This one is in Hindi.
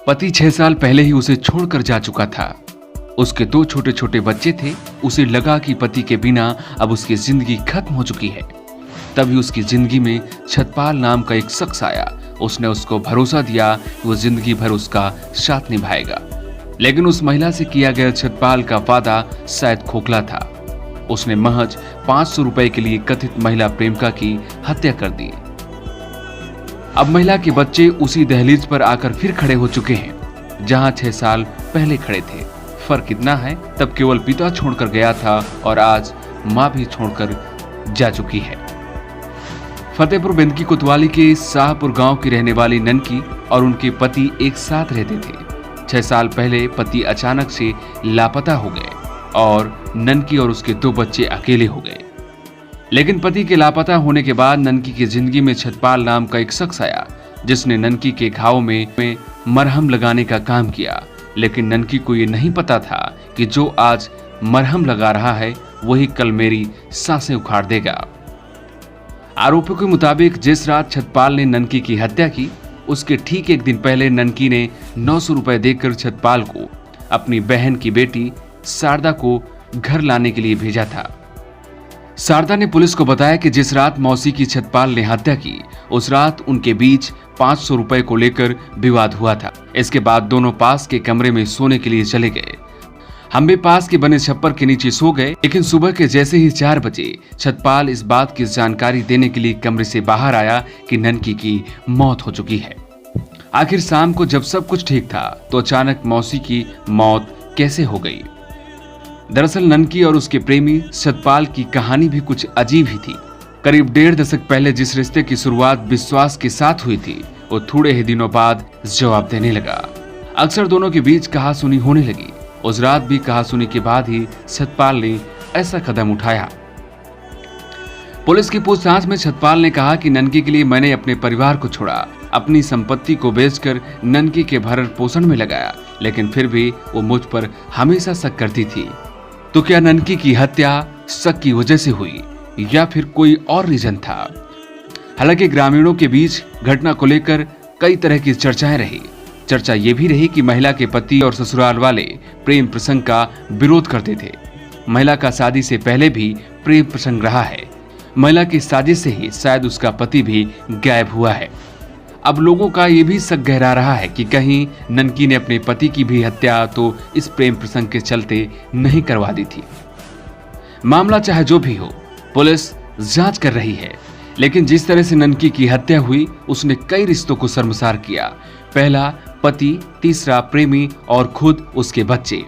पति 6 साल पहले ही उसे छोड़कर जा चुका था। उसके 2 छोटे छोटे बच्चे थे। उसे लगा कि पति के बिना अब उसकी जिंदगी खत्म हो चुकी है। तभी उसकी जिंदगी में छतपाल नाम का एक शख्स आया। उसने उसको भरोसा दिया कि वो जिंदगी भर उसका साथ निभाएगा। लेकिन उस महिला से किया गया छतपाल का वादा शायद खोखला था। उसने महज 500 रुपए के लिए कथित महिला प्रेमिका की हत्या कर दी। अब महिला के बच्चे उसी दहलीज पर आकर फिर खड़े हो चुके हैं जहां 6 साल पहले खड़े थे। फर्क इतना है, तब केवल पिता छोड़कर गया था और आज मां भी छोड़कर जा चुकी है। फतेहपुर बेंदकी कोतवाली के शाहपुर गांव की रहने वाली ननकी और उनके पति एक साथ रहते थे। 6 साल पहले पति अचानक से लापता हो गए और ननकी और उसके 2 बच्चे अकेले हो गए। लेकिन पति के लापता होने के बाद ननकी की जिंदगी में छतपाल नाम का एक शख्स आया, जिसने ननकी के घाव में मरहम लगाने का काम किया। लेकिन ननकी को ये नहीं पता था कि जो आज मरहम लगा रहा है वही कल मेरी सांसें उखाड़ देगा। आरोपियों के मुताबिक जिस रात छतपाल ने ननकी की हत्या की, उसके ठीक एक दिन पहले ननकी ने 900 रुपए देकर छतपाल को अपनी बहन की बेटी शारदा को घर लाने के लिए भेजा था। शारदा ने पुलिस को बताया कि जिस रात मौसी की छतपाल ने हत्या की, उस रात उनके बीच 500 रुपए को लेकर विवाद हुआ था। इसके बाद दोनों पास के कमरे में सोने के लिए चले गए। हम भी पास के बने छप्पर के नीचे सो गए। लेकिन सुबह के जैसे ही 4 बजे छतपाल इस बात की जानकारी देने के लिए कमरे से बाहर आया कि ननकी की मौत हो चुकी है। आखिर शाम को जब सब कुछ ठीक था तो अचानक मौसी की मौत कैसे हो गई? दरअसल ननकी और उसके प्रेमी छतपाल की कहानी भी कुछ अजीब ही थी। करीब 1.5 दशक पहले जिस रिश्ते की शुरुआत विश्वास के साथ हुई थी, वो थोड़े ही दिनों बाद जवाब देने लगा। अक्सर दोनों के बीच कहासुनी होने लगी। उस रात भी कहासुनी के बाद ही छतपाल ने ऐसा कदम उठाया। पुलिस की पूछताछ में छतपाल ने कहा कि ननकी के लिए मैंने अपने परिवार को छोड़ा, अपनी संपत्ति को बेचकर ननकी के भरण पोषण में लगाया, लेकिन फिर भी वो मुझ पर हमेशा शक करती थी। तो क्या ननकी की हत्या शक की वजह से हुई या फिर कोई और रीजन था? हालांकि ग्रामीणों के बीच घटना को लेकर कई तरह की चर्चाएं रही। चर्चा ये भी रही कि महिला के पति और ससुराल वाले प्रेम प्रसंग का विरोध करते थे। महिला का शादी से पहले भी प्रेम प्रसंग रहा है। महिला की साजिश से ही शायद उसका पति भी गायब हुआ है। अब लोगों का ये भी शक गहरा रहा है कि कहीं ननकी ने अपने पति की भी हत्या तो इस प्रेम प्रसंग के चलते नहीं करवा दी थी। मामला चाहे जो भी हो, पुलिस जांच कर रही है। लेकिन जिस तरह से ननकी की हत्या हुई, उसने कई रिश्तों को शर्मसार किया। पहला पति, तीसरा प्रेमी और खुद उसके बच्चे।